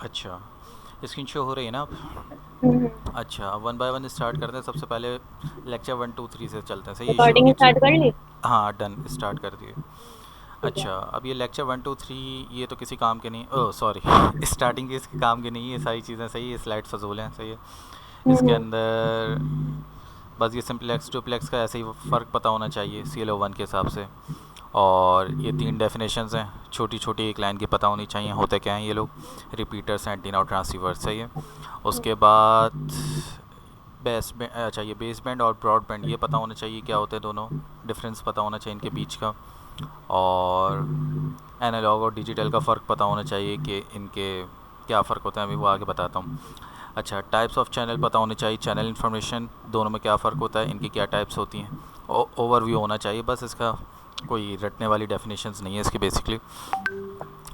अच्छा, screen show हो रही है ना अब? हम्म। अच्छा, वन बाय वन स्टार्ट करते हैं। सबसे पहले लेक्चर 1 2 3 से चलते हैं। सही है, शुरू रिकॉर्डिंग कीजिए। स्टार्ट कर ली? हाँ, डन, स्टार्ट कर दिए। ठीक है। अच्छा, अब ये लेक्चर 1 2 3 ये तो किसी काम के नहीं, ओह सॉरी स्टार्टिंग के इसके काम की नहीं है, ये सारी चीज़ें सही है, स्लाइड फजूल हैं। सही है। इसके हम्म। अंदर बस ये सिंपलेक्स डुप्लेक्स का ऐसे ही फ़र्क पता होना चाहिए CL01 के हिसाब से। और ये 3 डेफिनेशंस हैं, छोटी छोटी एक लाइन की पता होनी चाहिए होते क्या हैं ये लोग। रिपीटर्स, एंटीना और ट्रांसीवर्स। सही है। उसके बाद बेस बैंड, अच्छा ये बेस बैंड और ब्रॉड बैंड ये पता होना चाहिए क्या होते हैं दोनों, डिफरेंस पता होना चाहिए इनके बीच का। और एनालॉग और डिजिटल का फ़र्क पता होना चाहिए कि इनके क्या फ़र्क होता है, अभी वो आगे बताता हूँ। अच्छा, टाइप्स ऑफ चैनल पता होने चाहिए, चैनल इन्फॉर्मेशन दोनों में क्या फ़र्क होता है, इनकी क्या टाइप्स होती हैं। ओवरव्यू होना चाहिए बस इसका, कोई रटने वाली डेफिनेशंस नहीं है इसकी बेसिकली।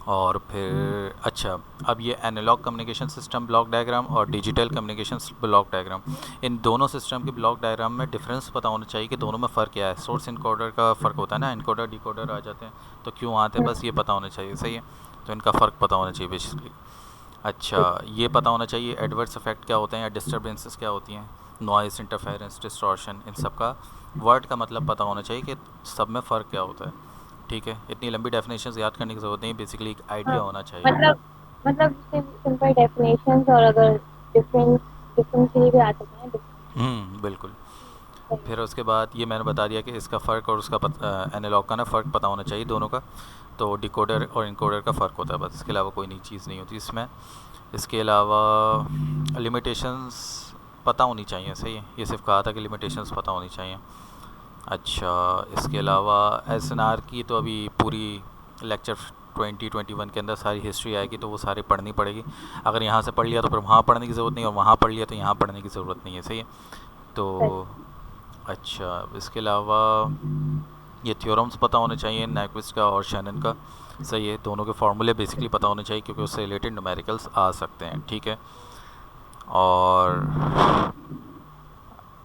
और फिर अच्छा, अब ये analogue communication system block diagram और डिजिटल कम्युनिकेशन ब्लॉक डायग्राम, इन दोनों सिस्टम के ब्लॉक डायग्राम में डिफरेंस पता होना चाहिए कि दोनों में फ़र्क क्या है। सोर्स इनकोडर का फ़र्क होता है ना, इनकोडर डिकोडर आ जाते हैं तो क्यों आते हैं, बस ये पता होना चाहिए। सही है। तो इनका फ़र्क पता होना चाहिए बेसिकली। अच्छा, ये पता होना चाहिए एडवर्स इफेक्ट क्या होते हैं या डिस्टर्बेंसेस क्या होती हैं, नॉइस, इंटरफेरेंस, डिस्टॉर्शन, इन सब का वर्ड का मतलब पता होना चाहिए कि सब में फ़र्क क्या होता है। ठीक है, इतनी लंबी डेफिनेशंस याद करने की ज़रूरत नहीं, बेसिकली एक हाँ, आइडिया होना चाहिए। मतलब सिंपल डेफिनेशंस, और अगर डिफरेंस डिफरेंस के लिए भी आ सकते हैं डिफरेंस। बिल्कुल। सही फिर है। उसके बाद ये मैंने बता दिया कि इसका फ़र्क और उसका एनालॉग का ना फ़र्क पता होना चाहिए दोनों का। तो डिकोडर और इनकोडर का फ़र्क होता है बस, इसके अलावा कोई नई चीज़ नहीं होती इसमें। इसके अलावा लिमिटेशंस पता होनी चाहिए। सही है, ये सिर्फ कहा था कि लिमिटेशंस पता होनी चाहिए। अच्छा, इसके अलावा SNR की तो अभी पूरी लेक्चर 2021 के अंदर सारी हिस्ट्री आएगी तो वो सारी पढ़नी पड़ेगी। अगर यहाँ से पढ़ लिया तो फिर वहाँ पढ़ने की ज़रूरत नहीं, और वहाँ पढ़ लिया तो यहाँ पढ़ने की ज़रूरत नहीं है। सही है। तो सही। अच्छा, इसके अलावा ये थ्योरम्स पता होने चाहिए, नाइक्विस्ट का और शैनन का। सही है, दोनों के फार्मूले बेसिकली पता होने चाहिए क्योंकि उससे रिलेटेड न्यूमेरिकल्स आ सकते हैं। ठीक है। और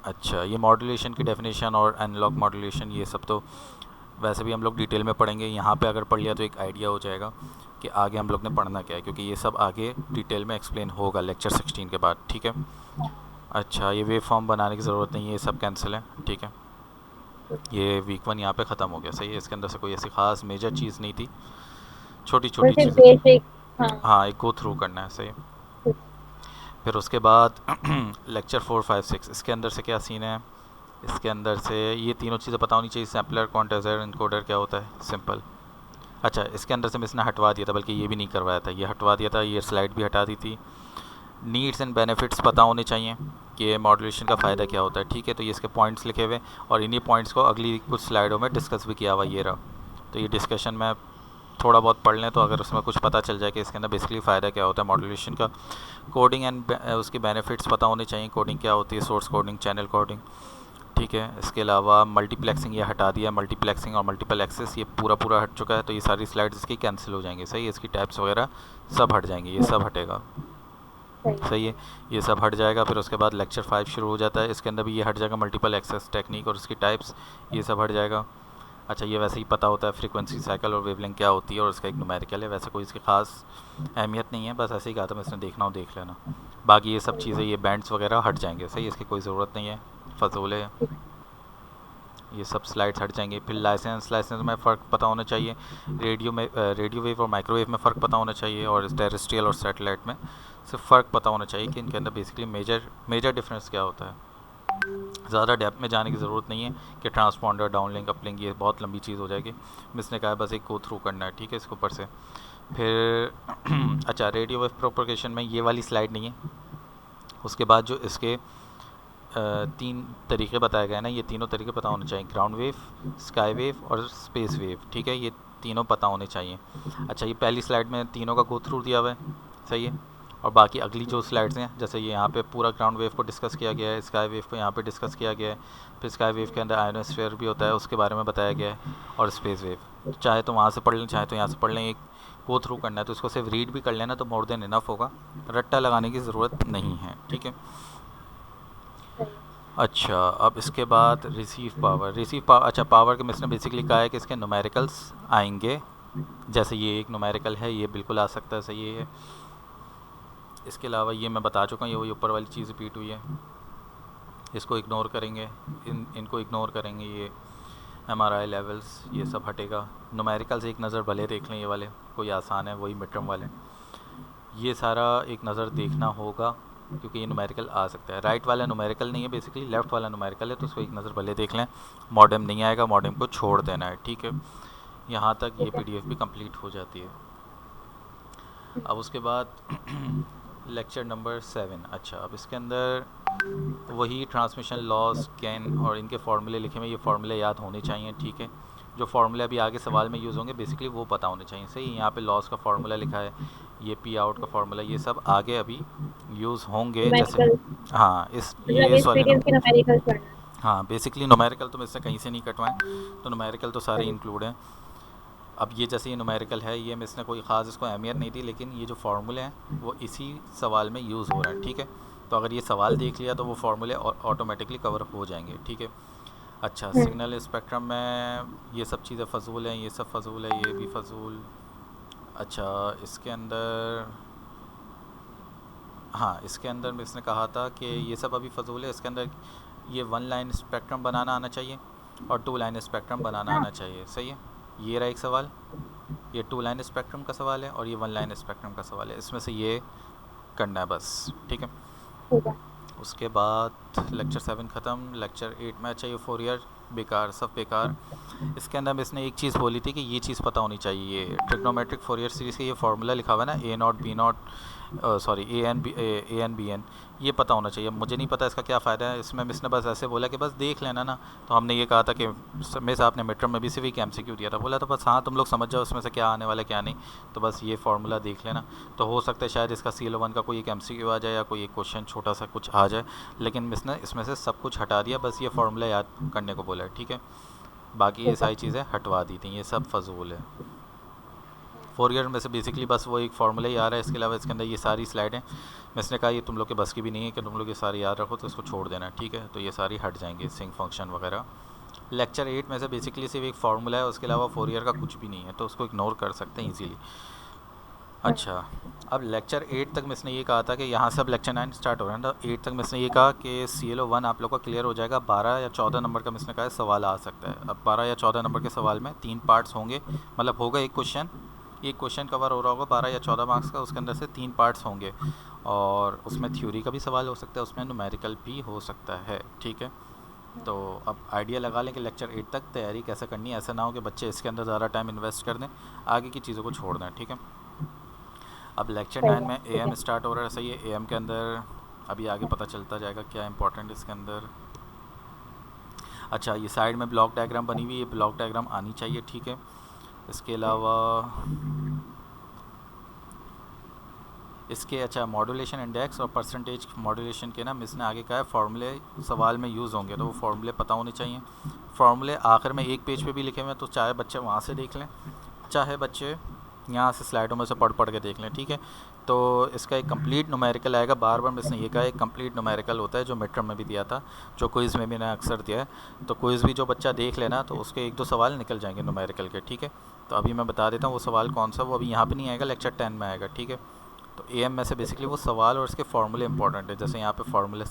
अच्छा, ये मॉड्यूलेशन की डेफिनेशन और एनालॉग मॉड्यूलेशन ये सब तो वैसे भी हम लोग डिटेल में पढ़ेंगे, यहाँ पे अगर पढ़ लिया तो एक आइडिया हो जाएगा कि आगे हम लोग ने पढ़ना क्या है, क्योंकि ये सब आगे डिटेल में एक्सप्लेन होगा लेक्चर 16 के बाद। ठीक है। अच्छा, ये वेव फॉर्म बनाने की ज़रूरत नहीं है, ये सब कैंसिल है। ठीक है। ये वीक 1 यहाँ पे ख़त्म हो गया। सही है, इसके अंदर से कोई ऐसी खास मेजर चीज़ नहीं थी, छोटी छोटी वैसे चीज़ें थी। बेसिक। हाँ। हाँ, एक गो थ्रू करना है। सही है। ठीक फिर उसके बाद लेक्चर 4 5 6 इसके अंदर से क्या सीन है, इसके अंदर से ये तीनों चीज़ें पता होनी चाहिए, सैम्पलर, क्वांटाइजर, इनकोडर क्या होता है, सिंपल। अच्छा, इसके अंदर से मिसने हटवा दिया था, बल्कि ये भी नहीं करवाया था, ये हटवा दिया था, ये स्लाइड भी हटा दी थी। नीड्स एंड बेनिफिट्स पता होने चाहिए कि मॉड्यूलेशन का फ़ायदा क्या होता है। ठीक है, तो ये इसके पॉइंट्स लिखे हुए, और इन्हीं पॉइंट्स को अगली कुछ स्लाइडों में डिस्कस भी किया हुआ ये रहा। तो ये डिस्कशन में थोड़ा बहुत पढ़ लें तो अगर उसमें कुछ पता चल जाए कि इसके अंदर बेसिकली फ़ायदा क्या होता है मॉड्यूलेशन का। कोडिंग एंड उसके बेनिफिट्स पता होने चाहिए, कोडिंग क्या होती है, सोर्स कोडिंग, चैनल कोडिंग। ठीक है। इसके अलावा मल्टीप्लेक्सिंग ये हटा दिया, मल्टीप्लेक्सिंग और मल्टीपल एक्सेस ये पूरा पूरा हट चुका है, तो ये सारी स्लाइड्स इसकी कैंसिल हो जाएंगी। सही है, इसकी टाइप्स वगैरह सब हट जाएंगे, ये है। सब हटेगा। सही है। सही है, ये सब हट जाएगा। फिर उसके बाद लेक्चर 5 शुरू हो जाता है, इसके अंदर भी ये हट जाएगा, मल्टीपल एक्सेस टेक्निक और उसकी टाइप्स, ये सब हट जाएगा। अच्छा, ये वैसे ही पता होता है फ्रीक्वेंसी साइकिल और वेवलेंथ क्या होती है, और उसका एक न्यूमेरिकल है, वैसे कोई इसकी खास अहमियत नहीं है, बस ऐसे ही कहा था मैं, इसने देखना हो देख लेना। बाकी ये सब सही चीज़ें, है। ये बैंड्स वगैरह हट जाएंगे। सही है, इसकी कोई ज़रूरत नहीं है, फजूल है, ठीक। ये सब स्लाइड्स हट जाएंगे। फिर लाइसेंस, लाइसेंस में फ़र्क पता होना चाहिए, रेडियो में रेडियो वेव और माइक्रोवेव में फ़र्क पता होना चाहिए, और टेरेस्ट्रियल और सैटेलाइट में सिर्फ फ़र्क पता होना चाहिए कि इनके अंदर बेसिकली मेजर मेजर डिफरेंस क्या होता है। ज़्यादा डेप्थ में जाने की ज़रूरत नहीं है कि ट्रांसपॉन्डर, डाउनलिंक, अपलिंक, ये बहुत लंबी चीज़ हो जाएगी। मिस ने कहा है बस एक गो थ्रू करना है। ठीक है, इसके ऊपर से फिर अच्छा, रेडियो वेव प्रोपोगेशन में ये वाली स्लाइड नहीं है। उसके बाद जो इसके 3 तरीके बताए गए ना, ये तीनों तरीके पता होने चाहिए, ग्राउंड वेव, स्काई वेव और स्पेस वेव। ठीक है, ये तीनों पता होने चाहिए। अच्छा, ये पहली स्लाइड में तीनों का गो थ्रू दिया हुआ है। सही है। और बाकी अगली जो स्लाइड्स हैं, जैसे ये यहाँ पे पूरा ग्राउंड वेव को डिस्कस किया गया है, स्काई वेव को यहाँ पे डिस्कस किया गया है, फिर स्काई वेव के अंदर आयोनोस्फीयर भी होता है, उसके बारे में बताया गया है, और स्पेस वेव। चाहे तो वहाँ से पढ़ लें, चाहे तो यहाँ से पढ़ लें, एक गो थ्रू करना है तो इसको सिर्फ रीड भी कर लेना तो मोर देन इनफ होगा, रट्टा लगाने की ज़रूरत नहीं है। ठीक है। सही है। अच्छा, अब इसके बाद रिसीव पावर, रिसीव पावर, अच्छा पावर के मिस ने बेसिकली कहा है कि इसके न्यूमेरिकल्स आएंगे, जैसे ये एक न्यूमेरिकल है, ये बिल्कुल आ सकता है। सही है। इसके अलावा ये मैं बता चुका हूँ, ये वही ऊपर वाली चीज़ रिपीट हुई है, इसको इग्नोर करेंगे, इनको इग्नोर करेंगे, ये MRI लेवल्स ये सब हटेगा। न्यूमेरिकल से एक नज़र भले देख लें, ये वाले कोई आसान है, वही मिड टर्म वाले, ये सारा एक नज़र देखना होगा क्योंकि ये न्यूमेरिकल आ सकता है। राइट वाला न्यूमेरिकल नहीं है बेसिकली, लेफ़्ट वाला न्यूमेरिकल है, तो उसको एक नज़र भले देख लें। मॉडेम नहीं आएगा, मॉडेम को छोड़ देना है, ठीक है। यहाँ तक ये ठीक है। PDF भी कंप्लीट हो जाती है। अब उसके बाद लेक्चर नंबर 7। अच्छा, अब इसके अंदर वही ट्रांसमिशन लॉस, कैन और इनके फार्मूले लिखे हुए, ये फार्मूले याद होने चाहिए, ठीक है। जो फार्मूले अभी आगे सवाल में यूज़ होंगे बेसिकली वो पता होने चाहिए, सही। यहाँ पे लॉस का फार्मूला लिखा है, ये पी आउट का फार्मूला, ये सब आगे अभी यूज़ होंगे। जैसे न्यूमेरिकल हाँ, मतलब ये इस सॉलिनो PDF के न्यूमेरिकल पढ़ना है। हाँ, बेसिकली न्यूमेरिकल तो मुझसे कहीं से नहीं कटवाएं, तो न्यूमेरिकल तो सारे सही। इंक्लूड हैं। अब ये जैसे ये न्यूमेरिकल है, ये इसने कोई ख़ास इसको अहमियत नहीं दी, लेकिन ये जो फार्मूले हैं वो इसी सवाल में यूज़ हो रहा है, ठीक है। तो अगर ये सवाल देख लिया तो वो फार्मूले ऑटोमेटिकली कवर हो जाएंगे, ठीक है। अच्छा, सिग्नल स्पेक्ट्रम में ये सब चीज़ें फ़जूल हैं, ये सब फ़जूल है, ये भी फ़जूल। अच्छा, इसके अंदर हाँ, इसके अंदर में इसने कहा था कि ये सब अभी फ़जूल है। इसके अंदर ये 1 लाइन स्पेक्ट्रम बनाना आना चाहिए और 2 लाइन स्पेक्ट्रम बनाना आना चाहिए, सही है। ये रहा एक सवाल, ये 2 लाइन स्पेक्ट्रम का सवाल है और ये 1 लाइन स्पेक्ट्रम का सवाल है, इसमें से ये करना है बस, ठीक है। ठीक है। उसके बाद लेक्चर 7 ख़त्म। लेक्चर 8 में अच्छा, ये फोरियर बेकार, सब बेकार। इसके अंदर इसने एक चीज़ बोली थी कि ये चीज़ पता होनी चाहिए, ये ट्रिग्नोमेट्रिक फोरियर सीरीज़ का ये फार्मूला लिखा हुआ है ना, A0 B0 sorry AN BN, ये पता होना चाहिए। मुझे नहीं पता इसका क्या फ़ायदा है, इसमें इसने बस ऐसे बोला कि बस देख लेना ना। तो हमने ये कहा था कि मिस आपने मिड टर्म में भी सिर्फ एक MCQ दिया था, बोला तो बस हाँ तुम लोग समझ जाओ इसमें से क्या आने वाला क्या नहीं, तो बस ये फार्मूला देख लेना। तो हो सकता है शायद इसका CL1 का कोई एक MCQ आ जाए या कोई एक क्वेश्चन छोटा सा कुछ आ जाए, लेकिन मिस ने इसमें से सब कुछ हटा दिया, बस ये फार्मूला याद करने को बोला है, ठीक है। बाकी ये ठीक है। सारी चीज़ें हटवा दी थी, ये सब फजूल है। फोरियर में से बेसिकली बस वो एक फार्मूला ही आ रहा है, इसके अलावा इसके अंदर ये सारी स्लाइडें मैंने कहा ये तुम लोग के बस की भी नहीं है कि तुम लोग ये सारी याद रखो, तो इसको छोड़ देना, ठीक है। तो ये सारी हट जाएंगे, सिंक फंक्शन वगैरह। लेक्चर 8 में से बेसिकली सिर्फ एक फार्मूला है, उसके अलावा फोरियर का कुछ भी नहीं है, तो उसको इग्नोर कर सकते हैं ईजीली। अच्छा, अब लेक्चर 8 तक मिसने ये कहा था कि यहाँ से अब लेक्चर 9 स्टार्ट हो रहा है ना, तो 8 तक मिसने ये कहा कि CLO1 आप लोग का क्लियर हो जाएगा। 12 या 14 नंबर का मिसने कहा है सवाल आ सकता है। अब 12 या 14 नंबर के सवाल में 3 पार्ट्स होंगे, मतलब होगा एक क्वेश्चन कवर हो रहा होगा 12 या 14 मार्क्स का, उसके अंदर से 3 पार्ट्स होंगे और उसमें थ्योरी का भी सवाल हो सकता है, उसमें न्यूमेरिकल भी हो सकता है, ठीक है। तो अब आइडिया लगा लें कि लेक्चर 8 तक तैयारी कैसे करनी है, ऐसा ना हो कि बच्चे इसके अंदर ज़्यादा टाइम इन्वेस्ट कर दें, आगे की चीज़ों को छोड़ दें, ठीक है। अब लेक्चर सही 9 है। में ठीक है। AM स्टार्ट हो रहा है, सही है। AM के अंदर अभी आगे पता चलता जाएगा क्या इंपॉर्टेंट इसके अंदर। अच्छा, ये साइड में ब्लॉक डायग्राम बनी हुई है, ये ब्लॉक डायग्राम आनी चाहिए, ठीक है। इसके अलावा इसके अच्छा मॉड्यूलेशन इंडेक्स और परसेंटेज मॉड्यूलेशन के ना मिस ने आगे कहा है फार्मूले सवाल में यूज़ होंगे, तो वो फार्मूले पता होने चाहिए। फार्मूले आखिर में एक पेज पे भी लिखे हुए हैं, तो चाहे बच्चे वहाँ से देख लें, चाहे बच्चे यहाँ से स्लाइडों में से पढ़ पढ़ के देख लें, ठीक है। तो इसका एक कंप्लीट न्यूमेरिकल आएगा, बार बार मिस ने ये कहा एक कंप्लीट न्यूमेरिकल होता है, जो मिड टर्म में भी दिया था, जो क्विज़ में भी मैंने अक्सर दिया है। तो क्विज़ भी जो बच्चा देख लेना तो उसके 1-2 सवाल निकल जाएंगे न्यूमेरिकल के, ठीक है। तो अभी मैं बता देता हूँ वो सवाल कौन सा, वो अभी यहाँ पे नहीं आएगा, लेक्चर 10 में आएगा, ठीक है। तो AM में से बेसिकली वो सवाल और इसके फार्मूले इंपॉर्टेंट है, जैसे यहाँ पे फार्मूले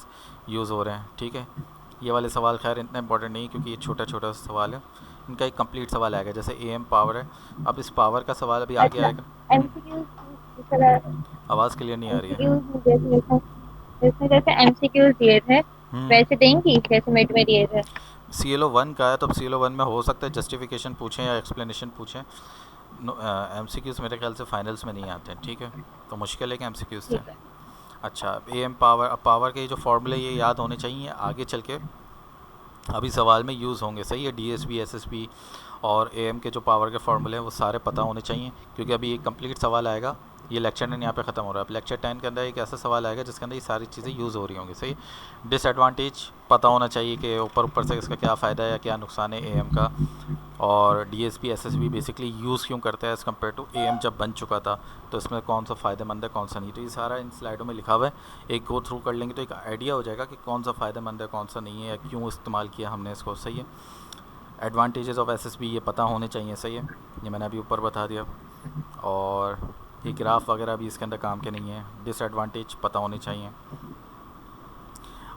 यूज़ हो रहे हैं, ठीक है। ये वाले सवाल खैर इतना इंपॉर्टेंट नहीं क्योंकि ये छोटा छोटा सवाल है, इनका एक कंप्लीट सवाल आएगा, जैसे AM पावर है। अब इस पावर का सवाल अभी आगे अच्छा, आएगा। MCQs जिस तरह आवाज़ क्लियर नहीं आ रही है। MCQs जैसे इसमें जैसे MCQs दिए थे वैसे देंगी जैसे मिड में दिए थे। CLO1 का है, तो अब CLO1 में हो सकता है जस्टिफिकेशन पूछें या एक्सप्लेनेशन पूछें। MCQs मेरे ख्याल से फाइनल्स में नहीं आते हैं, ठीक है। तो मुश्किल है कि MCQs थे। ठीक है। अच्छा, AM पावर, अब पावर के जो फॉर्मूले ये याद होने चाहिए, आगे चल के अभी सवाल में यूज़ होंगे, सही है। DSB SSB और AM के जो पावर के फार्मूले हैं वो सारे पता होने चाहिए, क्योंकि अभी एक कंप्लीट सवाल आएगा। ये लेक्चर 9 यहाँ पे ख़त्म हो रहा है। अब लेक्चर 10 के अंदर एक ऐसा सवाल आएगा जिसके अंदर ये सारी चीज़ें यूज़ हो रही होंगी, सही। डिसएडवांटेज पता होना चाहिए कि ऊपर ऊपर से इसका क्या फ़ायदा है या क्या नुकसान है AM का, और DSB SSB बेसिकली यूज़ क्यों करता है एज़ कम्पेयर टू AM जब बन चुका था, तो इसमें कौन सा फ़ायदेमंद है कौन सा नहीं। तो ये सारा इन स्लाइडों में लिखा हुआ है, एक गो थ्रू कर लेंगे तो एक आइडिया हो जाएगा कि कौन सा फ़ायदेमंद है कौन सा नहीं है, या क्यों इस्तेमाल किया हमने इसको, सही है। एडवांटेजेस ऑफ SSB ये पता होने चाहिए, सही है, ये मैंने अभी ऊपर बता दिया। और ये ग्राफ वगैरह भी इसके अंदर काम के नहीं है, डिसएडवांटेज पता होने चाहिए।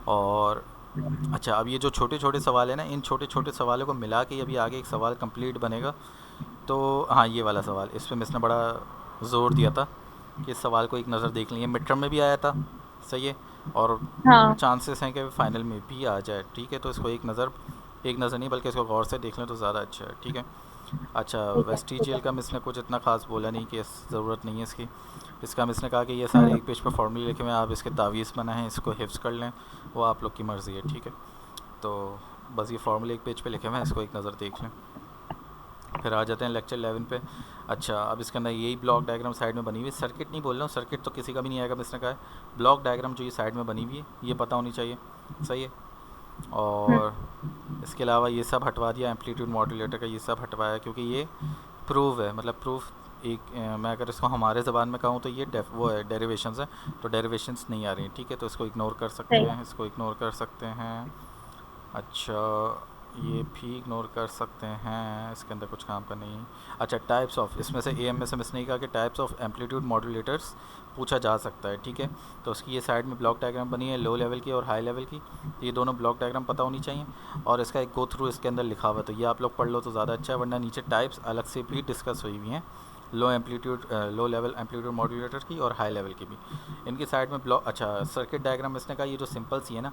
और अच्छा, अब ये जो छोटे छोटे सवाल है ना, इन छोटे छोटे सवालों को मिला के अभी आगे एक सवाल कंप्लीट बनेगा। तो हाँ, ये वाला सवाल, इस पर मिस ने बड़ा ज़ोर दिया था कि इस सवाल को एक नज़र देख लेंगे, मिड टर्म में भी आया था, सही है, और हाँ। चांसेस हैं कि फाइनल में भी आ जाए, ठीक है। तो इसको एक नज़र नहीं बल्कि इसको गौर से देख लें तो ज़्यादा अच्छा है, ठीक है। अच्छा, ठीक है, ठीक वेस्टिजियल है। का मिस ने कुछ इतना खास बोला नहीं कि ज़रूरत नहीं है इसकी। इसका मिस ने कहा कि ये सारे हम्म। एक पेज पर फॉर्मूले लिखे हुए हैं, आप इसके तावीज़ बनाएं, इसको हिफ्स कर लें, वो आप लोग की मर्ज़ी है, ठीक है। तो बस ये फार्मूले एक पेज पे लिखे हुए हैं, इसको एक नज़र देख लें। फिर आ जाते हैं लेक्चर 11 पे। अच्छा, अब इसके अंदर यही ब्लॉक डायग्राम साइड में बनी हुई है, सर्किट नहीं बोल रहा हूँ, सर्किट तो किसी का भी नहीं आएगा, इसने कहा है ब्लॉक डायग्राम जो ये साइड में बनी हुई है ये पता होनी चाहिए, सही है। हम्म। और इसके अलावा ये सब हटवा दिया, एम्पलीट्यूड मॉड्यूलेटर का ये सब हटवाया, क्योंकि ये प्रूव है, मतलब प्रूफ एक मैं अगर इसको हमारे ज़बान में कहूँ तो ये वो है, डेरिवेशंस है, तो डेरिवेशंस नहीं आ रही हैं, ठीक है। तो इसको इग्नोर कर सकते सही है। हैं, इसको इग्नोर कर सकते हैं। अच्छा, ये भी इग्नोर कर सकते हैं, इसके अंदर कुछ काम का नहीं। अच्छा, टाइप्स ऑफ, इसमें से AMS मिस नहीं कहा कि टाइप्स ऑफ एम्पलीट्यूड मॉड्यूलेटर्स पूछा जा सकता है, ठीक है। तो उसकी ये साइड में ब्लॉक डायग्राम बनी है, लो लेवल की और हाई लेवल की, ये दोनों ब्लॉक डायग्राम पता होनी चाहिए। और इसका एक गो थ्रू इसके अंदर लिखा हुआ है, तो ये आप लोग पढ़ लो तो ज़्यादा अच्छा है, वरना नीचे टाइप्स अलग से भी डिस्कस हुई हुई हैं, लो लेवल एम्पलीट्यूड मॉड्यूलेटर की और हाई लेवल की भी। इनकी साइड में ब्लॉक, अच्छा सर्किट डायग्राम इसने कहा ये जो सिंपल सी है ना,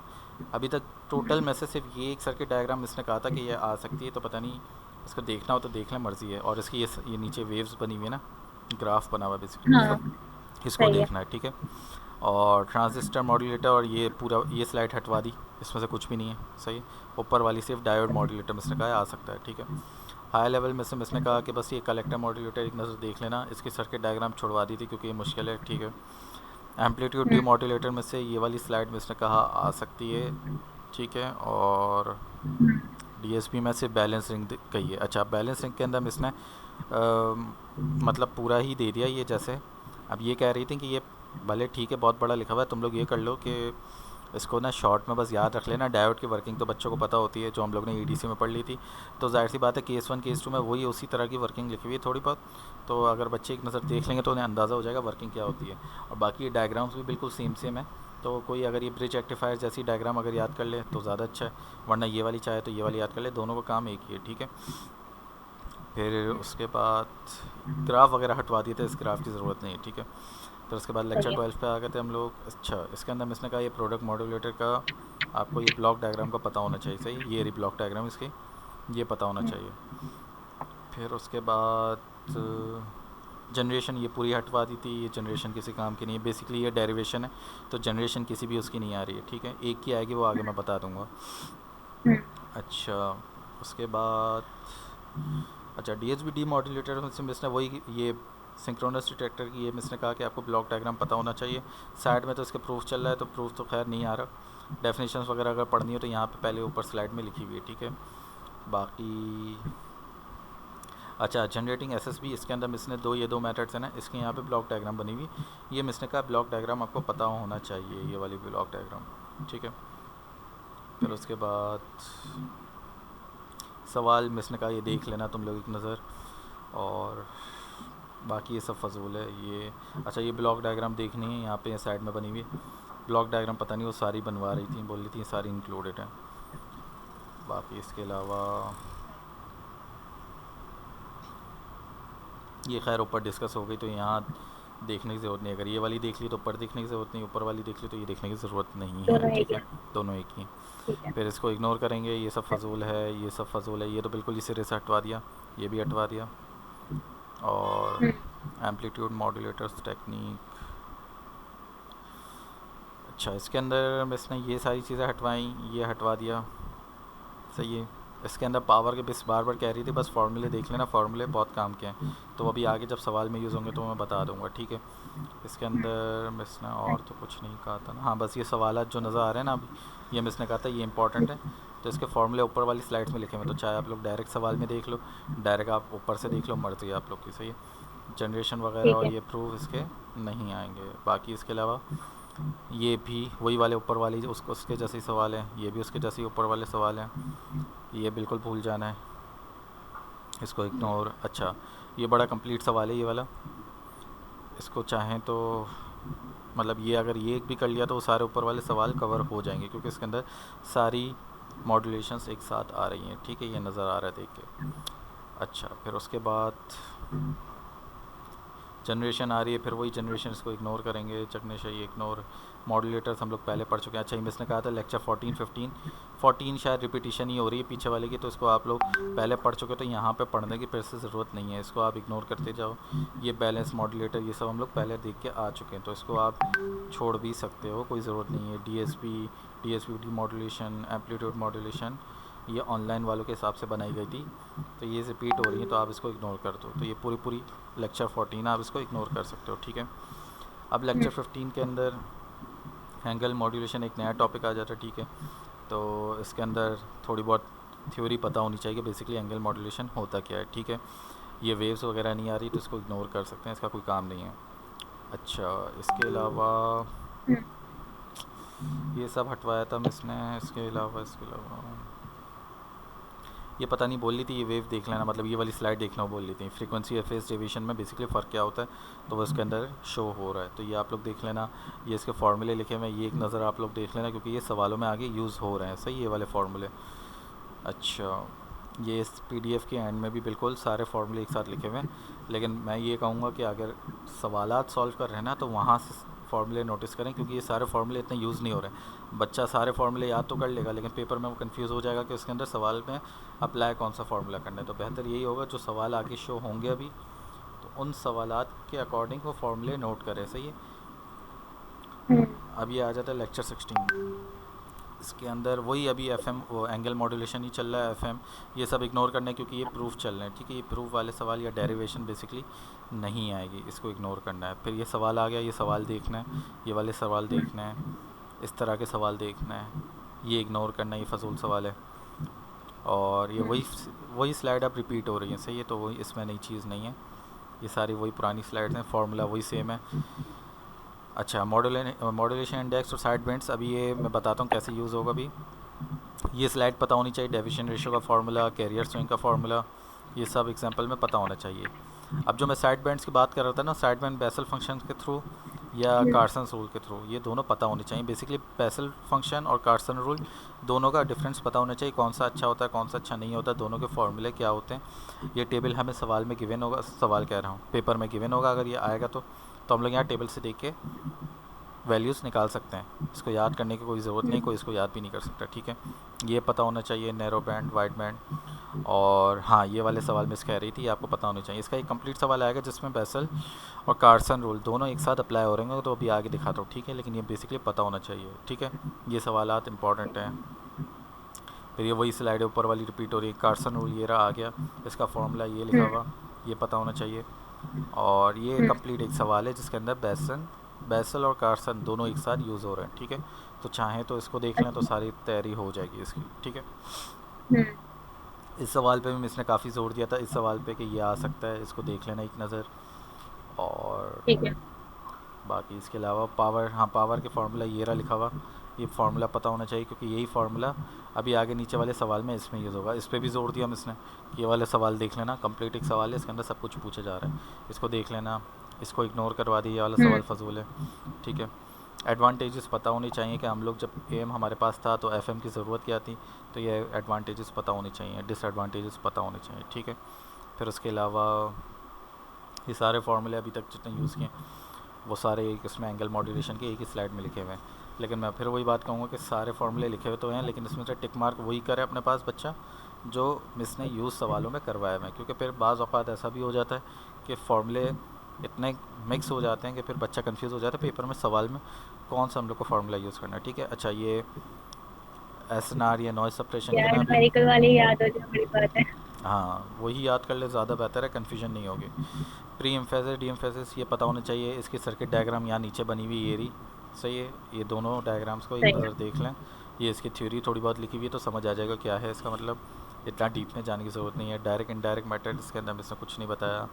अभी तक टोटल में से सिर्फ ये एक सर्किट डायग्राम इसने कहा था कि ये आ सकती है, तो पता नहीं, इसको देखना हो तो देख लें, मर्ज़ी है। और इसकी ये नीचे वेव्स बनी हुई है ना, ग्राफ बना हुआ बेसिकली, हाँ। इसको सही है। देखना है, ठीक है। और ट्रांजिस्टर मॉड्यूलेटर, और ये पूरा ये स्लाइड हटवा दी, इसमें से कुछ भी नहीं है, सही है। ऊपर वाली सिर्फ डायोड मॉड्यूलेटर में इसने कहा है आ सकता है, ठीक है। हाई लेवल में से इसने कहा कि बस ये कलेक्टर मॉड्यूलेटर एक नज़र देख लेना, इसकी सर्किट डायग्राम छुड़वा दी थी क्योंकि ये मुश्किल है, ठीक है। एम्पलीट्यूड डी हम्म। मॉड्यूलेटर में से ये वाली स्लाइड में इसने कहा आ सकती है, ठीक है। और DSP में से बैलेंस रिंग कही है। अच्छा, बैलेंस रिंग के अंदर इसने मतलब पूरा ही दे दिया ये, जैसे अब ये कह रही थी कि ये भले ठीक है बहुत बड़ा लिखा हुआ है, तुम लोग ये कर लो कि इसको ना शॉर्ट में बस याद रख लेना, डायोड की वर्किंग तो बच्चों को पता होती है, जो हम लोग ने EDC में पढ़ ली थी। तो जाहिर सी बात है केस 1 केस 2 में वही उसी तरह की वर्किंग लिखी हुई है थोड़ी बहुत, तो अगर बच्चे एक नज़र देख लेंगे तो उन्हें अंदाज़ा हो जाएगा वर्किंग क्या होती है। और बाकी ये डायग्राम्स भी बिल्कुल सेम सेम है, तो कोई अगर ये ब्रिज एक्टिफायर जैसी डायग्राम अगर याद कर ले तो ज़्यादा अच्छा है, वरना ये वाली चाहे तो ये वाली याद कर ले, दोनों का काम एक ही है, ठीक है। फिर उसके बाद ग्राफ वगैरह हटवा दिए थे, इस ग्राफ की ज़रूरत नहीं है, ठीक है। फिर उसके बाद लेक्चर सही है। 12 पे आ गए थे हम लोग। अच्छा, इसके अंदर इसने कहा ये प्रोडक्ट मॉड्यूलेटर का आपको ये ब्लॉक डायग्राम का पता होना चाहिए, सही, ये रही ब्लॉक डायग्राम इसकी, ये पता होना चाहिए। फिर उसके बाद जनरेशन ये पूरी हटवा दी थी, ये जनरेशन किसी काम की नहीं है, बेसिकली ये डेरिवेशन है, तो जनरेशन किसी भी उसकी नहीं आ रही है, ठीक है। एक की आएगी वो आगे मैं बता दूंगा। हम्म। अच्छा, उसके बाद अच्छा DSB डी मॉड्यूलेटर में से मिसने वही ये सिंक्रोनस डिटेक्टर की ये मिसने कहा कि आपको ब्लॉक डायग्राम पता होना चाहिए। साइड में तो इसके प्रूफ चल रहा है, तो प्रूफ तो खैर नहीं आ रहा, डेफिनेशंस वगैरह अगर पढ़नी हो तो यहाँ पे पहले ऊपर स्लाइड में लिखी हुई है, ठीक है। बाकी अच्छा, जनरेटिंग SSB, इसके अंदर मिसने ये दो मेथड्स हैं ना, इसके यहाँ पे ब्लॉक डायग्राम बनी हुई, ये मिसने कहा ब्लॉक डायग्राम आपको पता होना चाहिए, ये वाली ब्लॉक डायग्राम, ठीक है। फिर उसके बाद सवाल मिसने कहा ये देख लेना तुम लोग एक नज़र, और बाकी ये सब फजूल है ये। अच्छा, ये ब्लॉक डायग्राम देखनी है, यहाँ पे साइड में बनी हुई ब्लॉक डायग्राम, पता नहीं वो सारी बनवा रही थी, बोल रही थी सारी इंक्लूडेड है। बाकी इसके अलावा ये खैर ऊपर डिस्कस हो गई, तो यहाँ देखने की ज़रूरत नहीं, अगर ये वाली देख ली तो ऊपर देखने की ज़रूरत नहीं, ऊपर वाली देख ली तो ये देखने की ज़रूरत नहीं है, दोनों एक ठीक ही है, हैं। दोनों एक ही हैं। ठीक है। फिर इसको इग्नोर करेंगे, ये सब फजूल है, ये सब फजूल है, ये तो बिल्कुल ही सिरे से हटवा दिया, ये भी हटवा दिया। और हम्म। एम्पलीट्यूड मॉड्यूलेटर्स टेक्निक, अच्छा इसके अंदर इसने ये सारी चीज़ें हटवाई, ये हटवा दिया, सही है। इसके अंदर पावर के बिस बार बार कह रही थी बस फार्मूले देख लेना, फार्मूले बहुत काम के हैं, तो अभी आगे जब सवाल में यूज़ होंगे तो मैं बता दूंगा, ठीक है। इसके अंदर मिस ने और तो कुछ नहीं कहा था ना, हाँ बस ये सवालात जो नज़र आ रहे हैं ना अभी, ये मिस ने कहा था ये इंपॉर्टेंट है, तो इसके फार्मूले ऊपर वाली स्लाइड्स में लिखे हुए, तो चाहे आप लोग डायरेक्ट सवाल में देख लो, डायरेक्ट आप ऊपर से देख लो, मर्जी आप लोग की, सही है। जनरेशन वगैरह ठीक और है। ये प्रूफ इसके नहीं आएंगे। बाकी इसके अलावा ये भी वही वाले ऊपर वाली उसको उसके जैसे ही सवाल हैं, ये भी उसके जैसे ही ऊपर वाले सवाल हैं, ये बिल्कुल भूल जाना है, इसको इग्नोर। अच्छा, ये बड़ा कंप्लीट सवाल है ये वाला, इसको चाहें तो मतलब ये अगर ये भी कर लिया तो वो सारे ऊपर वाले सवाल कवर हो जाएंगे, क्योंकि इसके अंदर सारी मॉड्यूलेशंस एक साथ आ रही हैं। ठीक है, ये नज़र आ रहा है देख के। अच्छा, फिर उसके बाद जनरेशन आ रही है, फिर वही जनरेशन इसको इग्नोर करेंगे, चकने चाहिए इग्नोर। मॉड्यूलेटर्स हम लोग पहले पढ़ चुके हैं। अच्छा, मिस ने कहा था लेक्चर 14 15 14 शायद रिपीटिशन ही हो रही है पीछे वाले की, तो इसको आप लोग पहले पढ़ चुके, तो यहाँ पे पढ़ने की फिर से ज़रूरत नहीं है, इसको आप इग्नोर करते जाओ। ये बैलेंस मॉड्यूलेटर ये सब हम लोग पहले देख के आ चुके हैं, तो इसको आप छोड़ भी सकते हो, कोई ज़रूरत नहीं है। डी मॉड्यूलेशन, एम्पलीट्यूड मॉड्यूलेशन, ये ऑनलाइन वालों के हिसाब से बनाई गई थी, तो ये रिपीट हो रही है, तो आप इसको इग्नोर कर दो। तो ये पूरी लेक्चर 14 आप इसको इग्नोर कर सकते हो। ठीक है, अब लेक्चर 15 के अंदर एंगल मॉड्यूलेशन एक नया टॉपिक आ जाता है। ठीक है, तो इसके अंदर थोड़ी बहुत थ्योरी पता होनी चाहिए, बेसिकली एंगल मॉड्यूलेशन होता क्या है। ठीक है, ये वेव्स वगैरह नहीं आ रही तो इसको इग्नोर कर सकते हैं, इसका कोई काम नहीं है। अच्छा, इसके अलावा ये सब हटवाया था मिसने। इसके अलावा ये पता नहीं बोल रही थी, ये वेव देख लेना, मतलब ये वाली स्लाइड देखना बोल रही थी। फ्रीक्वेंसी या फेज डेविएशन में बेसिकली फ़र्क क्या होता है, तो वो इसके अंदर शो हो रहा है, तो ये आप लोग देख लेना। ये इसके फार्मूले लिखे हुए हैं, ये एक नज़र आप लोग देख लेना, क्योंकि ये सवालों में आगे यूज़ हो रहे हैं। सही, ये वाले फार्मूले। अच्छा, ये इस पीडीएफ के एंड में भी बिल्कुल सारे फार्मूले एक साथ लिखे हुए हैं, लेकिन मैं ये कहूँगा कि अगर सवालात सॉल्व कर रहे हैं ना, तो वहाँ से फार्मूले नोटिस करें, क्योंकि ये सारे फार्मूले इतने यूज़ नहीं हो रहे हैं। बच्चा सारे फार्मूले याद तो कर लेगा, लेकिन पेपर में वो कंफ्यूज हो जाएगा कि उसके अंदर सवाल में अप्लाई कौन सा फार्मूला करना है। तो बेहतर यही होगा, जो सवाल आगे शो होंगे अभी, तो उन सवालात के अकॉर्डिंग वो फार्मूले नोट करें। सही है। अब ये आ जाता है लेक्चर 16। इसके अंदर वही अभी एफएम वो एंगल मॉड्यूलेशन ही चल रहा है। एफएम ये सब इग्नोर करना है, क्योंकि ये प्रूफ चल रहे हैं। ठीक है, ये प्रूफ वाले सवाल या डेरिवेशन बेसिकली नहीं आएगी, इसको इग्नोर करना है। फिर ये सवाल आ गया, ये सवाल देखना है, ये वाले सवाल देखना है, इस तरह के सवाल देखना है, ये इग्नोर करना है, ये फजूल सवाल है। और ये वही स्लाइड अब रिपीट हो रही है। सही है, तो वही, इसमें नई चीज़ नहीं है, ये सारी वही पुरानी स्लाइड्स हैं, फार्मूला वही सेम है। अच्छा, मॉड्यूलेशन इंडेक्स और साइड बेंड्स, अभी ये मैं बताता हूँ कैसे यूज़ होगा। अभी ये स्लाइड पता होनी चाहिए, डेविएशन रेशियो का फार्मूला, कैरियर स्विंग का फार्मूला, ये सब एग्जांपल में पता होना चाहिए। अब जो मैं साइड बैंड्स की बात कर रहा था ना, साइड बैंड बेसल फंक्शन के थ्रू या कार्सन रूल के थ्रू, ये दोनों पता होने चाहिए। बेसिकली बेसल फंक्शन और कार्सन रूल दोनों का डिफरेंस पता होना चाहिए, कौन सा अच्छा होता है कौन सा अच्छा नहीं होता, दोनों के फार्मूले क्या होते हैं। ये टेबल हमें सवाल में गिवन होगा, सवाल कह रहा हूँ, पेपर में गिवन होगा, अगर ये आएगा तो हम लोग यहाँ टेबल से देख के वैल्यूज़ निकाल सकते हैं। इसको याद करने की कोई ज़रूरत नहीं, कोई इसको याद भी नहीं कर सकता। ठीक है, ये पता होना चाहिए, नैरो बैंड, वाइड बैंड। और हाँ, ये वाले सवाल मिस कह रही थी, ये आपको पता होना चाहिए। इसका एक कंप्लीट सवाल आएगा जिसमें बेसल और कार्सन रूल दोनों एक साथ अप्लाई हो रहे हैं, तो अभी आगे दिखाता हूँ। ठीक है, लेकिन ये बेसिकली पता होना चाहिए। ठीक है, ये सवालात इंपॉर्टेंट हैं। फिर ये वही स्लाइड ऊपर वाली रिपीट हो रही है, कार्सन रूल ये रहा आ गया, इसका फॉर्मूला ये लिखा हुआ, ये पता होना चाहिए। और ये कंप्लीट एक सवाल है जिसके अंदर बेसल और कार्सन दोनों एक साथ यूज़ हो रहे हैं। ठीक है, तो चाहें तो इसको देख लें, तो सारी तैयारी हो जाएगी इसकी। ठीक है, इस सवाल पे भी इसने काफ़ी जोर दिया था, इस सवाल पे कि ये आ सकता है, इसको देख लेना एक नज़र। और ठीक है। बाकी इसके अलावा पावर, हाँ पावर के फार्मूला ये रहा लिखा हुआ, ये फार्मूला पता होना चाहिए, क्योंकि यही फार्मूला अभी आगे नीचे वाले सवाल में इसमें यूज़ होगा। इस पर भी जोर दिया इसने कि ये वाले सवाल देख लेना, कंप्लीट एक सवाल है, इसके अंदर सब कुछ पूछा जा रहा है, इसको देख लेना, इसको इग्नोर करवा दिया, ये वाला सवाल फजूल है। ठीक है, एडवांटेजेस पता होनी चाहिए कि हम लोग जब एम हमारे पास था तो एफएम की ज़रूरत क्या थी, तो ये एडवांटेजेस पता होने चाहिए, डिसएडवांटेजेस पता होने चाहिए। ठीक है, फिर उसके अलावा ये सारे फार्मूले अभी तक जितने यूज़ किए वो सारे एक इसमें एंगल मॉड्यूलेशन के एक ही स्लाइड में लिखे हुए हैं। लेकिन मैं फिर वही बात कहूँगा कि सारे फार्मूले लिखे हुए तो हैं, लेकिन इसमें से टिक मार्क वही करे अपने पास बच्चा जो मिस ने यूज़ सवालों में करवाया है, क्योंकि फिर बाज़ औक़ात ऐसा भी हो जाता है कि फार्मूले इतने मिक्स हो जाते हैं कि फिर बच्चा कंफ्यूज हो जाता है पेपर में, सवाल में कौन सा हम लोग को फार्मूला यूज़ करना है। ठीक है, अच्छा ये एसएनआर या नॉइज़ सप्रेशन के ना, न्यूमेरिकल वाले याद हो जाए, बड़ी बात है। हाँ वही याद कर ले, ज़्यादा बेहतर है, कन्फ्यूजन नहीं होगी। प्री एम्फेसिस डी एम्फेसिस ये पता होना चाहिए, इसकी सर्किट डायग्राम यहाँ नीचे बनी हुई ये रही। सही है, ये दोनों डायग्राम्स को एक नज़र देख लें, ये इसकी थ्योरी थोड़ी बहुत लिखी हुई है, तो समझ आ जाएगा क्या है इसका मतलब, इतना डीप में जाने की ज़रूरत नहीं है। डायरेक्ट इनडायरेक्ट मेथड इसके अंदर इसने कुछ नहीं बताया,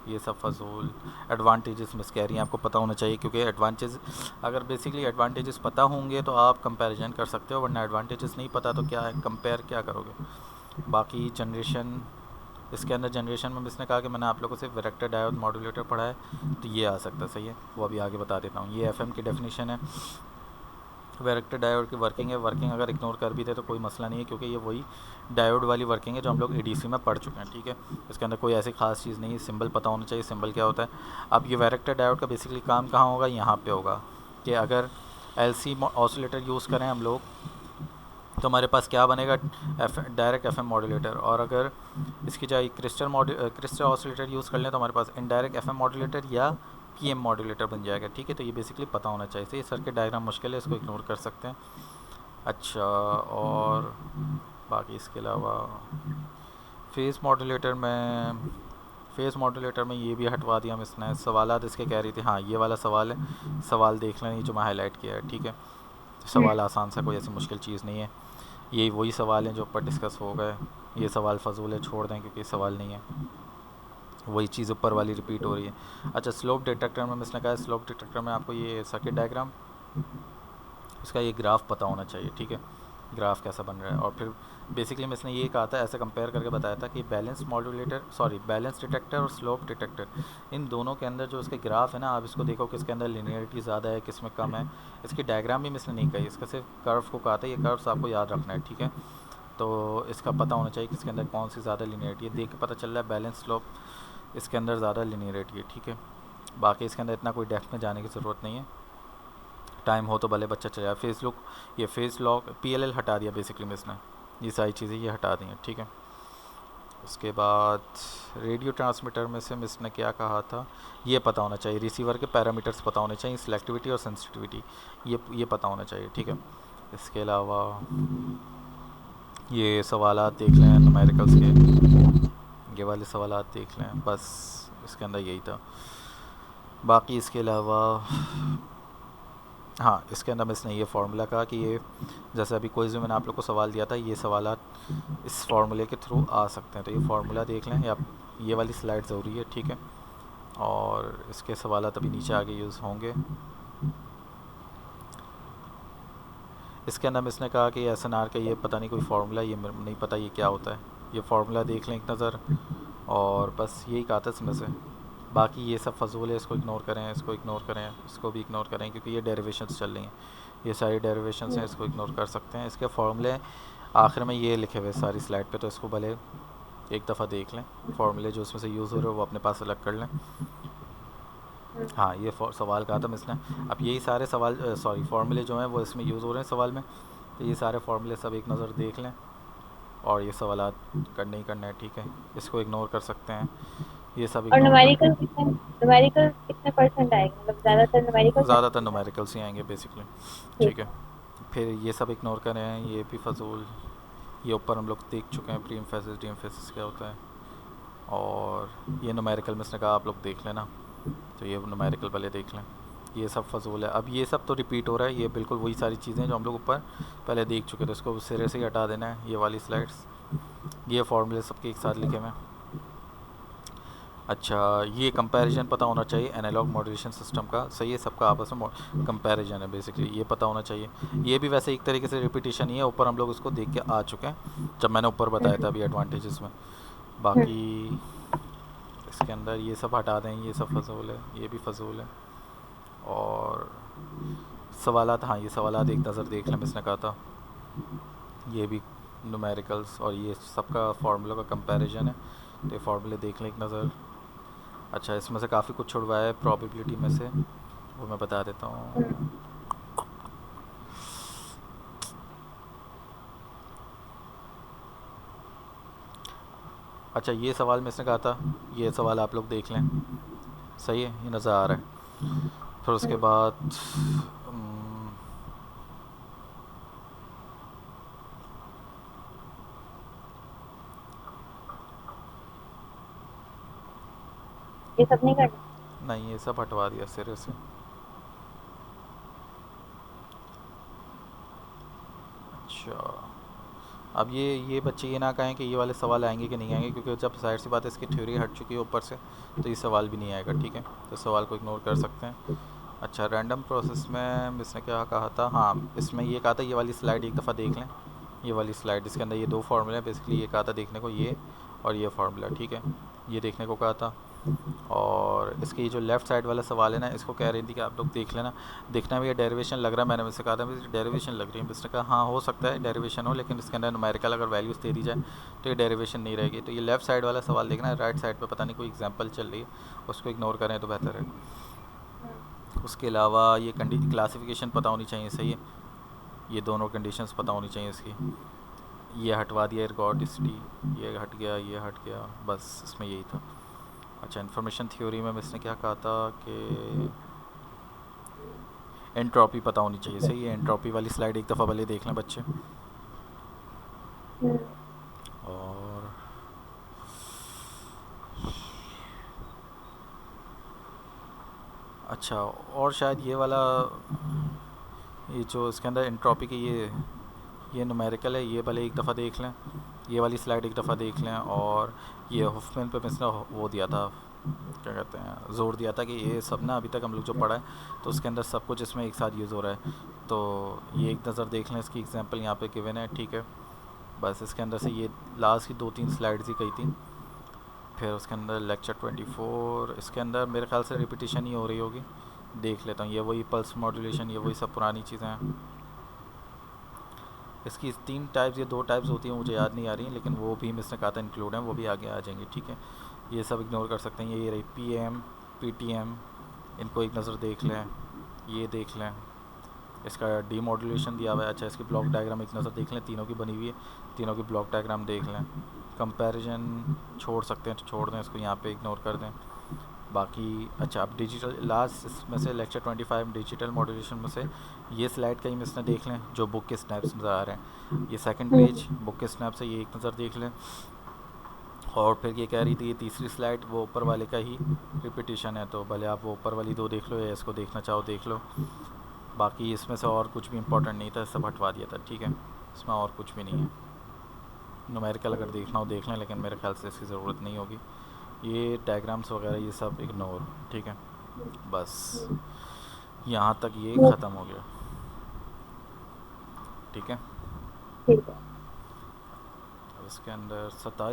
ये सब फजूल। एडवांटेजेस मिस कह रही हैं, आपको पता होना चाहिए, क्योंकि एडवांटेज अगर बेसिकली एडवांटेजेस पता होंगे तो आप कंपैरिजन कर सकते हो, वरना एडवांटेजेस नहीं पता तो क्या है, कंपेयर क्या करोगे। बाकी जनरेशन इसके अंदर जनरेशन में इसने कहा कि मैंने आप लोगों से वैरेक्टर डायोड मॉड्यूलेटर पढ़ा है, तो ये आ सकता है, सही है, वो अभी आगे बता देता हूँ। ये एफएम की डेफिनेशन है। वैरेक्टर डायोड की वर्किंग है, वर्किंग अगर इग्नोर कर भी दे तो कोई मसला नहीं है, क्योंकि ये वही डायोड वाली वर्किंग है जो हम लोग एडीसी में पढ़ चुके हैं, ठीक है। इसके अंदर कोई ऐसी खास चीज़ नहीं है, सिंबल पता होना चाहिए सिंबल क्या होता है। अब ये वैरेक्टर डायोड का बेसिकली काम कहाँ होगा, यहाँ पे होगा कि अगर एलसी ऑसिलेटर यूज़ करें हम लोग तो हमारे पास क्या बनेगा, डायरेक्ट एफएम मॉड्यूलेटर। और अगर इसकी जगह क्रिस्टल ऑसिलेटर यूज़ कर लें तो हमारे पास इनडायरेक्ट एफएम मॉड्यूलेटर या पीएम मॉड्यूलेटर बन जाएगा, ठीक है। तो ये बेसिकली पता होना चाहिए। तो ये सर्किट डायग्राम मुश्किल है, इसको इग्नोर कर सकते हैं। अच्छा, और बाकी इसके अलावा फेज़ मॉड्यूलेटर में ये भी हटवा दिया हम इसने। सवालात इसके कह रही थी, हाँ ये वाला सवाल है, सवाल देख लें जो मैं हाईलाइट किया है, ठीक है। सवाल आसान सा, कोई ऐसी मुश्किल चीज़ नहीं है। ये वही सवाल हैं जो ऊपर डिस्कस हो गए। ये सवाल फजूल है, छोड़ दें क्योंकि सवाल नहीं है, वही चीज़ ऊपर वाली रिपीट हो रही है। अच्छा, स्लोप डिटेक्टर में इसने कहा, स्लोप डिटेक्टर में आपको ये सर्किट डायग्राम, इसका ये ग्राफ पता होना चाहिए, ठीक है, ग्राफ कैसा बन रहा है। और फिर बेसिकली मैं इसने ये कहा था, ऐसे कंपेयर करके बताया था कि बैलेंस डिटेक्टर और स्लोप डिटेक्टर, इन दोनों के अंदर जो इसके ग्राफ है ना, आप इसको देखो कि इसके अंदर लिनियरिटी ज़्यादा है, किस में कम है। इसकी डायग्राम भी मैं इसने नहीं कही, इसका सिर्फ कर्व को कहा था। ये कर्व्स आपको याद रखना है, ठीक है। तो इसका पता होना चाहिए कि इसके अंदर कौन सी ज़्यादा लिनियरिटी है। देख के पता चल रहा है बैलेंस स्लोप इसके अंदर ज़्यादा लिनियरिटी है, ठीक है। बाकी इसके अंदर इतना कोई डेप्थ में जाने की ज़रूरत नहीं है, टाइम हो तो भले बच्चा चले जाए। फेस लॉक पीएलएल हटा दिया बेसिकली में इसने, ये सारी चीज़ें ये हटा दी हैं, ठीक है। उसके बाद रेडियो ट्रांसमीटर में से इसने क्या कहा था, ये पता होना चाहिए, रिसीवर के पैरामीटर्स पता होने चाहिए, सिलेक्टिविटी और सेंसिटिविटी, ये पता होना चाहिए, ठीक है। इसके अलावा ये सवालात देख लें न्यूमेरिकल्स के, ये वाले सवालात देख लें, बस इसके अंदर यही था। बाकी इसके अलावा हाँ, इसके अंदर इसने ये फार्मूला कहा कि ये जैसे अभी क्विज़ में मैंने आप लोग को सवाल दिया था, ये सवालात इस फार्मूले के थ्रू आ सकते हैं। तो ये फार्मूला देख लें, या ये वाली स्लाइड ज़रूरी है, ठीक है। और इसके सवालात अभी नीचे आगे यूज़ होंगे। इसके अंदर इसने कहा कि एसएनआर का ये पता नहीं कोई फार्मूला, ये नहीं पता ये क्या होता है, ये फार्मूला देख लें एक नज़र। और बस यही कहा था इसमें से। बाकी ये सब फजूल है, इसको इग्नोर करें, इसको इग्नोर करें, इसको भी इग्नोर करें, क्योंकि ये डेरिवेशंस चल रही हैं, ये सारी डेरिवेशंस हैं, इसको इग्नोर कर सकते हैं। इसके फार्मूले आखिर में ये लिखे हुए सारी स्लाइड पे, तो इसको भले एक दफ़ा देख लें, फार्मूले जो उसमें से यूज़ हो रहे हो वो अपने पास अलग कर लें। हाँ, ये सवाल कहा था मैं इसने। अब यही सारे फार्मूले जो हैं वो इसमें यूज़ हो रहे हैं सवाल में, तो ये सारे फार्मूले सब एक नज़र देख लें, और ये सवालात करने ही करना है, ठीक है। इसको इग्नोर कर सकते हैं, ये सब और इग्नोर कर। न्यूमेरिकल कितने परसेंट आएंगे, मतलब ज़्यादातर न्यूमेरिकल्स ही आएंगे बेसिकली, ठीक ठीक है। फिर ये सब इग्नोर करें, ये भी फजूल, ये ऊपर हम लोग देख चुके हैं, प्री एम्फेसिस डी एम्फेसिस क्या होता है। और ये न्यूमेरिकल में इसने कहा आप लोग देख लेना, तो ये न्यूमेरिकल पहले देख लें, ये सब फजूल है। अब ये सब तो रिपीट हो रहा है, ये बिल्कुल वही सारी चीज़ें जो हम लोग ऊपर पहले देख चुके थे, इसको सिरे से ही हटा देना है, ये वाली स्लाइड्स, ये फार्मूले सबके एक साथ लिखे हुए हैं। अच्छा, ये कंपैरिजन पता होना चाहिए एनालॉग मॉड्यूलेशन सिस्टम का, सही है, सबका आपस में कंपैरिजन है बेसिकली, ये पता होना चाहिए। ये भी वैसे एक तरीके से रिपीटिशन ही है, ऊपर हम लोग उसको देख के आ चुके हैं जब मैंने ऊपर बताया था अभी एडवांटेजेस में। बाकी इसके अंदर ये सब हटा दें, ये सब फजूल है, ये भी फजूल है। और सवालात, हाँ ये सवालात एक नज़र देख लें, इसने कहा था, ये भी न्यूमेरिकल्स और ये सबका फार्मूला का कंपैरिजन है, तो ये फार्मूले देख लें एक नज़र। अच्छा, इसमें से काफ़ी कुछ छुड़वाया है प्रोबेबिलिटी में से, वो मैं बता देता हूँ। अच्छा, ये सवाल में इसने कहा था, ये सवाल आप लोग देख लें, सही है, ये नज़र आ रहा है। फिर उसके बाद ये सब नहीं करना, नहीं, ये सब हटवा दिया सिरे से। अच्छा, अब ये बच्चे ये ना कहें कि ये वाले सवाल आएंगे कि नहीं आएंगे, क्योंकि जब जाहिर सी बात है इसकी थ्योरी हट चुकी है ऊपर से, तो ये सवाल भी नहीं आएगा, ठीक है। तो सवाल को इग्नोर कर सकते हैं। अच्छा, रैंडम प्रोसेस में इसने क्या कहा था, हाँ इसमें ये कहा था, ये वाली स्लाइड एक दफ़ा देख लें, ये वाली स्लाइड, इसके अंदर ये दो फार्मूले हैं बेसिकली, ये कहा था देखने को, ये और ये फार्मूला, ठीक है, ये देखने को कहा था। और इसके ये जो लेफ़्ट साइड वाला सवाल है ना, इसको कह रही थी कि आप लोग देख लेना, देखना भी ये डेरिवेशन लग रहा है। मैंने मुझसे कहा था मुझे डेरिवेशन लग रही है, उसने कहा हाँ हो सकता है डेरिवेशन हो, लेकिन इसके अंदर न्यूमेरिकल अगर वैल्यूज़ दे दी जाए तो ये डेरिवेशन नहीं रहेगी। तो ये लेफ़्ट साइड वाला सवाल देखना है, राइट साइड पे पता नहीं कोई एग्जांपल चल रही है, उसको इग्नोर करें तो बेहतर है। उसके अलावा ये क्लासिफिकेशन पता होनी चाहिए, सही है, ये दोनों कंडीशंस पता होनी चाहिए इसकी। ये हटवा दिया एर्गोडिसिटी, ये हट गया, ये हट गया, बस इसमें यही था। अच्छा, इन्फॉर्मेशन थ्योरी में इसने क्या कहा था कि एंट्रोपी पता होनी चाहिए, सही है। एंट्रोपी वाली स्लाइड एक दफ़ा पहले देख लें बच्चे। और अच्छा, और शायद ये वाला, ये जो इसके अंदर एंट्रोपी की ये न्यूमेरिकल है, ये भले एक दफ़ा देख लें, ये वाली स्लाइड एक दफ़ा देख लें। और ये हुफमैन पे इसने वो दिया था, क्या कहते हैं, जोर दिया था कि ये सब ना अभी तक हम लोग जो पढ़ा है तो उसके अंदर सब कुछ इसमें एक साथ यूज़ हो रहा है। तो ये एक नज़र देख लें, इसकी एग्जांपल यहाँ पे गिवन है, ठीक है। बस इसके अंदर से ये लास्ट की 2-3 स्लाइड्स ही कही थी। फिर उसके अंदर लेक्चर 24, इसके अंदर मेरे ख्याल से रिपीटिशन ही हो रही होगी, देख लेता हूँ। ये वही पल्स मॉड्यूलेशन, ये वही सब पुरानी चीज़ें हैं। इसकी 3 टाइप्स, ये 2 टाइप्स होती हैं, मुझे याद नहीं आ रही हैं, लेकिन वो भी इसने कहा था इंक्लूड हैं, वो भी आगे आ जाएंगी, ठीक है। ये सब इग्नोर कर सकते हैं। ये रही PM, PTM, इनको एक नज़र देख लें, ये देख लें। इसका डीमॉड्यूलेशन दिया हुआ है, अच्छा इसकी ब्लॉक डायग्राम एक नज़र देख लें, तीनों की बनी हुई है, तीनों की ब्लॉक डायग्राम देख लें। कंपैरिजन छोड़ सकते हैं तो छोड़ दें, इसको यहाँ पे इग्नोर कर दें। बाकी अच्छा, अब डिजिटल लास्ट इसमें से लेक्चर 25 डिजिटल मॉड्यूलेशन में से ये स्लाइड कहीं में इसने देख लें, जो बुक के स्नैप्स नज़र आ रहे हैं, ये सेकंड पेज बुक के स्नैप से, ये एक नज़र देख लें। और फिर ये कह रही थी ये तीसरी स्लाइड वो ऊपर वाले का ही रिपीटिशन है, तो भले आप वो ऊपर वाली 2 देख लो या इसको देखना चाहो देख लो। बाकी इसमें से और कुछ भी इंपॉर्टेंट नहीं था, सब हटवा दिया था, ठीक है। इसमें और कुछ भी नहीं है। न्यूमेरिकल अगर देखना हो देख लें, लेकिन मेरे ख्याल से इसकी ज़रूरत नहीं होगी। ये डायग्राम्स वगैरह ये सब इग्नोर, ठीक है। बस यहाँ तक ये ख़त्म हो गया, ठीक है। ठीक है। अब इसके अंदर 27